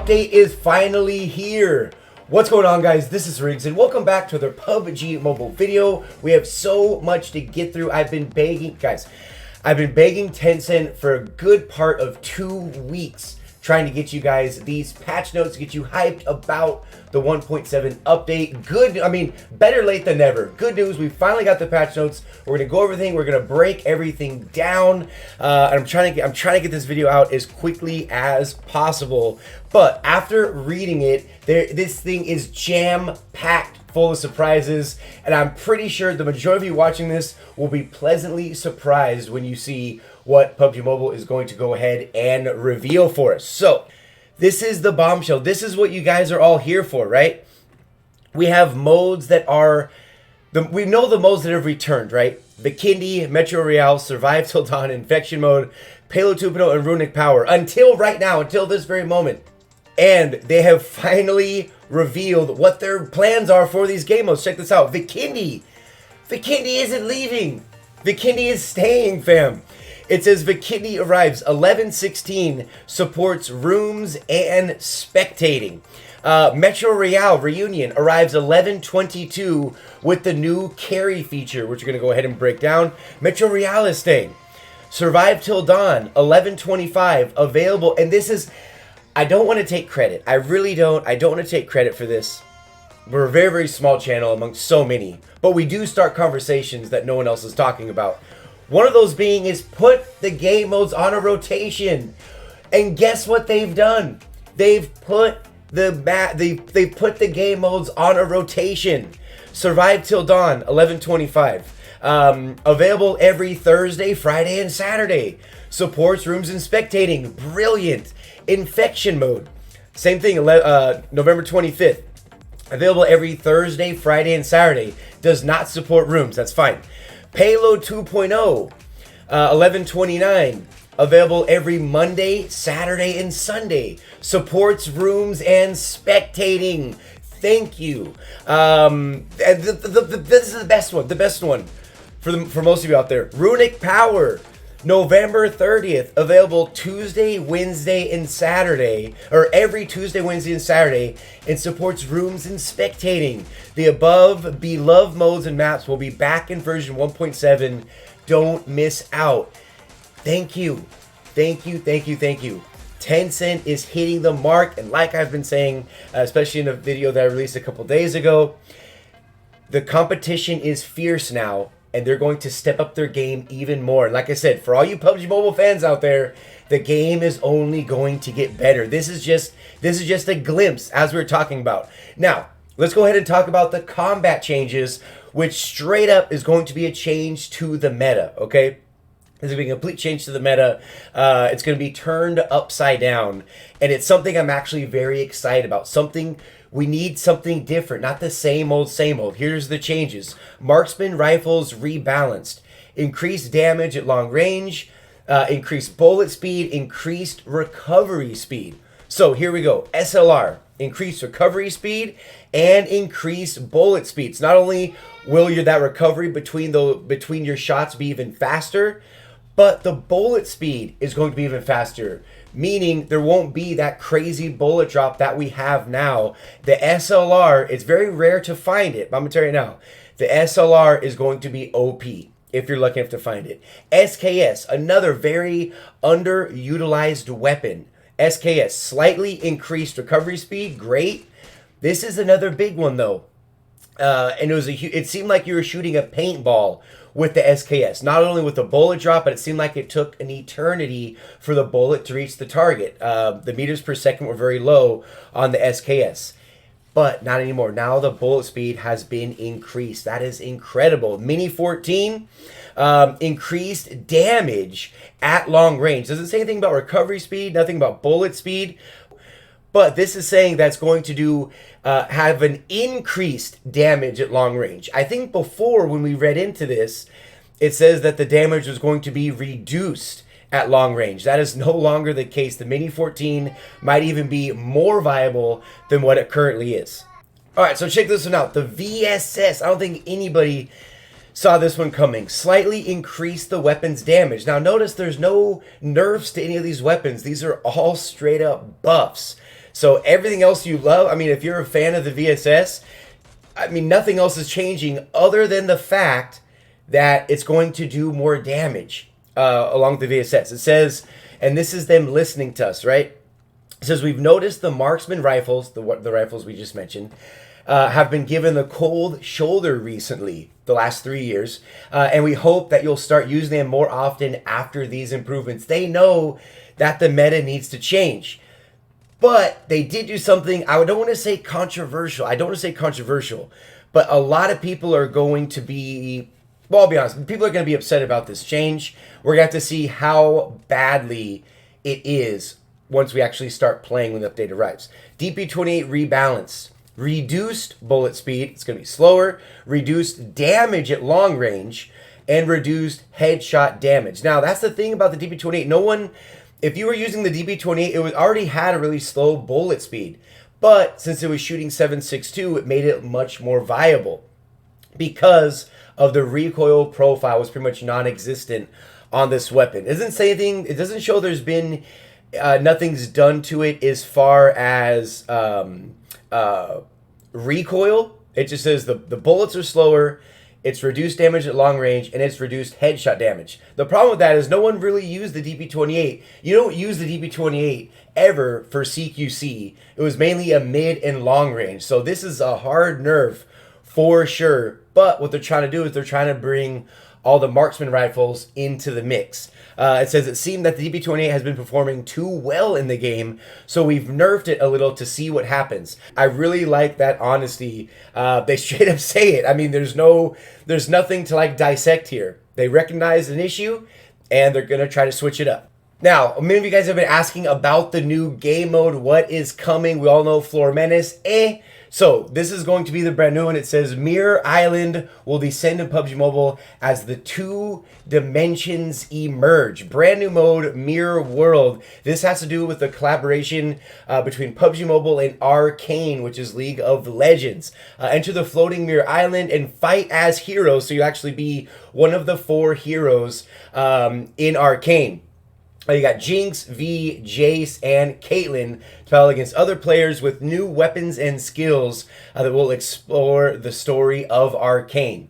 update is finally here. What's going on, guys? This is Riggs, and welcome back to another PUBG mobile video. We have so much to get through. I've been begging Tencent for a good part of 2 weeks trying to get you guys these patch notes to get you hyped about the 1.7 update. Good, I mean, better late than never. Good news, we finally got the patch notes. We're gonna go over everything. We're gonna break everything down. I'm trying to get this video out as quickly as possible. But after reading it, this thing is jam-packed full of surprises, and I'm pretty sure the majority of you watching this will be pleasantly surprised when you see what PUBG Mobile is going to go ahead and reveal for us. So, this is the bombshell. This is what you guys are all here for, right? We have modes that are... we know the modes that have returned, right? Bikini, Metro Royale, Survive Till Dawn, Infection Mode, Payload 2.0, and Runic Power. Until right now, until this very moment. And they have finally revealed what their plans are for these game modes. Check this out. Bikini. Bikini isn't leaving. Bikini is staying, fam. It says Bikini arrives 11/16, supports rooms and spectating. Metro Royale Reunion arrives 11/22 with the new carry feature, which we're going to go ahead and break down. Metro Royale is staying. Survive Till Dawn 11/25 available, and this is... I don't want to take credit. I really don't. I don't want to take credit for this. We're a very, very small channel amongst so many, but we do start conversations that no one else is talking about. One of those being is put the game modes on a rotation. And guess what they've done? They've put they put the game modes on a rotation. Survive Till Dawn 11/25. Available every Thursday, Friday, and Saturday. Supports rooms and spectating. Brilliant. Infection Mode. Same thing, November 25th. Available every Thursday, Friday, and Saturday. Does not support rooms. That's fine. Payload 2.0, 11/29, available every Monday, Saturday, and Sunday. Supports rooms and spectating. Thank you. This is the best one for most of you out there. Runic Power, November 30th, available Tuesday, Wednesday, and Saturday, or every Tuesday, Wednesday, and Saturday, and supports rooms and spectating. The above beloved modes and maps will be back in version 1.7. Don't miss out. Thank you. Thank you, thank you, thank you. Tencent is hitting the mark, and like I've been saying, especially in a video that I released a couple days ago, the competition is fierce now, and they're going to step up their game even more. And like I said, for all you PUBG Mobile fans out there, the game is only going to get better. This is just a glimpse, as we were talking about. Now, let's go ahead and talk about the combat changes, which straight up is going to be a change to the meta, okay? This is going to be a complete change to the meta. It's going to be turned upside down, and it's something I'm actually very excited about. We need something different, not the same old, same old. Here's the changes. Marksman rifles rebalanced. Increased damage at long range. Increased bullet speed. Increased recovery speed. So here we go. SLR. Increased recovery speed and increased bullet speeds. Not only will that recovery between your shots be even faster, but the bullet speed is going to be even faster. Meaning there won't be that crazy bullet drop that we have now. The SLR, it's very rare to find it, but I'm going to tell you now. The SLR is going to be OP if you're lucky enough to find it. SKS, another very underutilized weapon. SKS, slightly increased recovery speed, great. This is another big one though. And it seemed like you were shooting a paintball with the SKS. Not only with the bullet drop, but it seemed like it took an eternity for the bullet to reach the target. The meters per second were very low on the SKS. But not anymore. Now the bullet speed has been increased. That is incredible. Mini 14, increased damage at long range. Doesn't say anything about recovery speed, nothing about bullet speed. But this is saying that's going to have an increased damage at long range. I think before, when we read into this, it says that the damage was going to be reduced at long range. That is no longer the case. The Mini 14 might even be more viable than what it currently is. All right, so check this one out. The VSS, I don't think anybody saw this one coming. Slightly increased the weapon's damage. Now notice there's no nerfs to any of these weapons. These are all straight up buffs. So everything else you love, I mean, if you're a fan of the VSS, I mean, nothing else is changing other than the fact that it's going to do more damage along the VSS. It says, and this is them listening to us, right? It says, we've noticed the marksman rifles, the rifles we just mentioned, have been given the cold shoulder recently, the last 3 years, and we hope that you'll start using them more often after these improvements. They know that the meta needs to change. But they did do something, I don't want to say controversial. I don't want to say controversial, but a lot of people are going to be, well, I'll be honest, people are going to be upset about this change. We're going to have to see how badly it is once we actually start playing when the update arrives. DP28 rebalance. Reduced bullet speed, it's going to be slower. Reduced damage at long range. And reduced headshot damage. Now, that's the thing about the DP28. No one... If you were using the DP28, it already had a really slow bullet speed. But since it was shooting 7.62, it made it much more viable. Because of the recoil profile was pretty much non-existent on this weapon. It doesn't say anything, it doesn't show there's been, nothing's done to it as far as recoil. It just says the bullets are slower, it's reduced damage at long range, and it's reduced headshot damage. The problem with that is no one really used the DP28. You don't use the DP28 ever for CQC. It was mainly a mid and long range. So this is a hard nerf for sure. But what they're trying to do is they're trying to bring all the marksman rifles into the mix. It says, it seemed that the DP28 has been performing too well in the game, so we've nerfed it a little to see what happens. I really like that honesty. They straight up say it. I mean, there's nothing to like dissect here. They recognize an issue, and they're going to try to switch it up. Now, many of you guys have been asking about the new game mode. What is coming? We all know Floor Menace. So, this is going to be the brand new one. It says, Mirror Island will descend in PUBG Mobile as the 2 dimensions emerge. Brand new mode, Mirror World. This has to do with the collaboration between PUBG Mobile and Arcane, which is League of Legends. Enter the floating Mirror Island and fight as heroes. So, you actually be one of the 4 heroes in Arcane. You got Jinx, V, Jace, and Caitlyn to battle against other players with new weapons and skills that will explore the story of Arcane.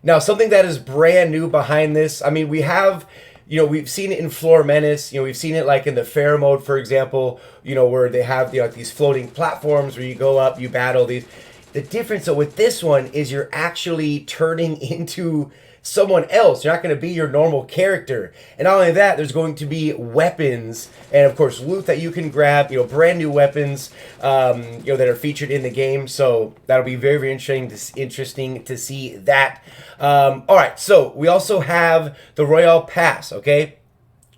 Now, something that is brand new behind this, I mean, we have, we've seen it in Floor Menace, we've seen it like in the fair mode, for example, where they have like these floating platforms where you go up, you battle these. The difference though with this one is you're actually turning into someone else. You're not going to be your normal character. And not only that, there's going to be weapons and of course loot that you can grab, brand new weapons that are featured in the game. So that'll be very, very interesting to see that. All right, so we also have the Royale Pass, okay?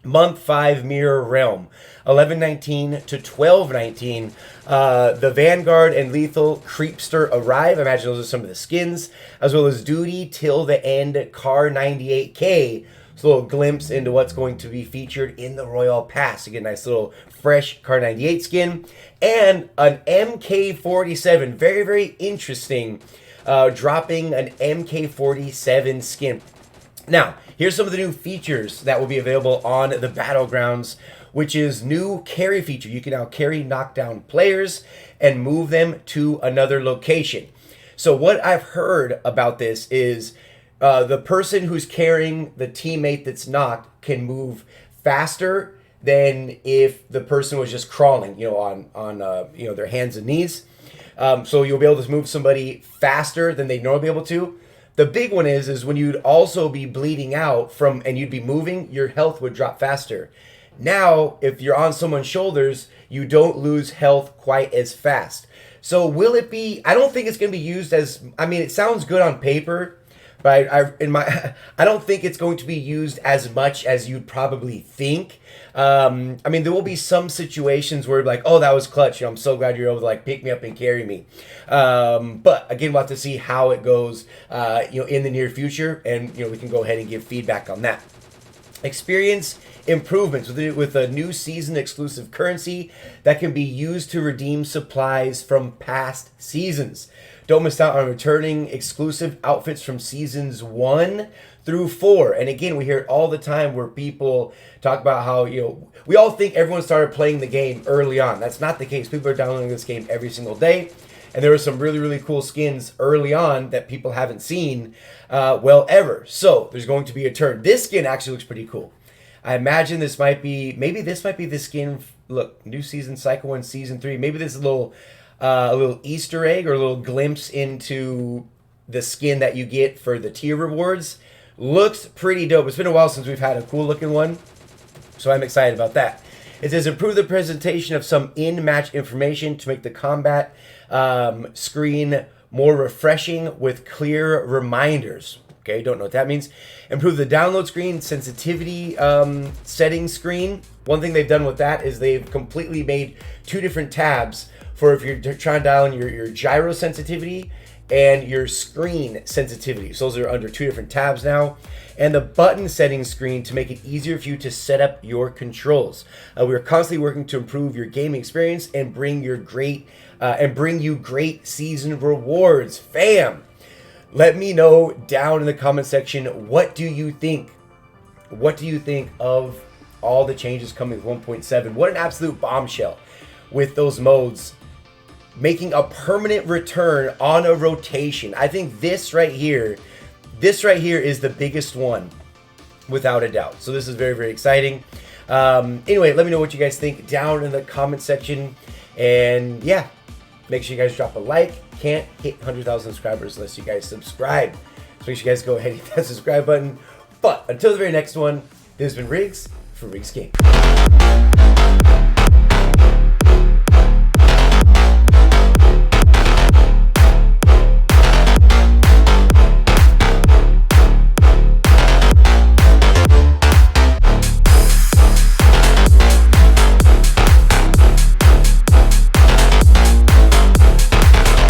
Month 5 Mirror Realm, 11/19 to 12/19. The Vanguard and Lethal Creepster arrive. I imagine those are some of the skins, as well as Duty Till the End Car 98K. It's a little glimpse into what's going to be featured in the Royal Pass. You get a nice little fresh Car 98 skin and an MK47. Very, very interesting. Dropping an MK47 skin. Now, here's some of the new features that will be available on the Battlegrounds, which is new carry feature. You can now carry knockdown players and move them to another location. So what I've heard about this is the person who's carrying the teammate that's knocked can move faster than if the person was just crawling, on their hands and knees. So you'll be able to move somebody faster than they'd normally be able to. The big one is when you'd also be bleeding out and you'd be moving, your health would drop faster. Now, if you're on someone's shoulders, you don't lose health quite as fast. So will it be, I don't think it's going to be used as, it sounds good on paper, but I don't think it's going to be used as much as you'd probably think. There will be some situations where like, oh, that was clutch. I'm so glad you're able to like pick me up and carry me. But again, we'll have to see how it goes, in the near future, and we can go ahead and give feedback on that. Experience improvements with a new season exclusive currency that can be used to redeem supplies from past seasons. Don't miss out on returning exclusive outfits from seasons 1 through 4. And again, we hear it all the time where people talk about how, you know, we all think everyone started playing the game early on. That's not the case. People are downloading this game every single day. And there are some really, really cool skins early on that people haven't seen, well, ever. So there's going to be a turn. This skin actually looks pretty cool. I imagine this might be, maybe this might be the skin. Look, new season, Cycle 1, Season 3. Maybe this is a little Easter egg or a little glimpse into the skin that you get for the tier rewards. Looks pretty dope. It's been a while since we've had a cool looking one, so I'm excited about that. It says improve the presentation of some in-match information to make the combat screen more refreshing with clear reminders. Okay, don't know what that means. Improve the download screen sensitivity settings screen. One thing they've done with that is they've completely made 2 different tabs for if you're trying to dial in your gyro sensitivity and your screen sensitivity. So those are under 2 different tabs now. And the button settings screen to make it easier for you to set up your controls. We're constantly working to improve your gaming experience and bring you great season rewards. Fam, let me know down in the comment section, what do you think? What do you think of all the changes coming with 1.7? What an absolute bombshell with those modes making a permanent return on a rotation. I think this right here is the biggest one without a doubt. So this is very, very exciting. Anyway, let me know what you guys think down in the comment section. And yeah, make sure you guys drop a like. Can't hit 100,000 subscribers unless you guys subscribe. So make sure you guys go ahead and hit that subscribe button. But until the very next one, this has been Riggs for Riggs Game.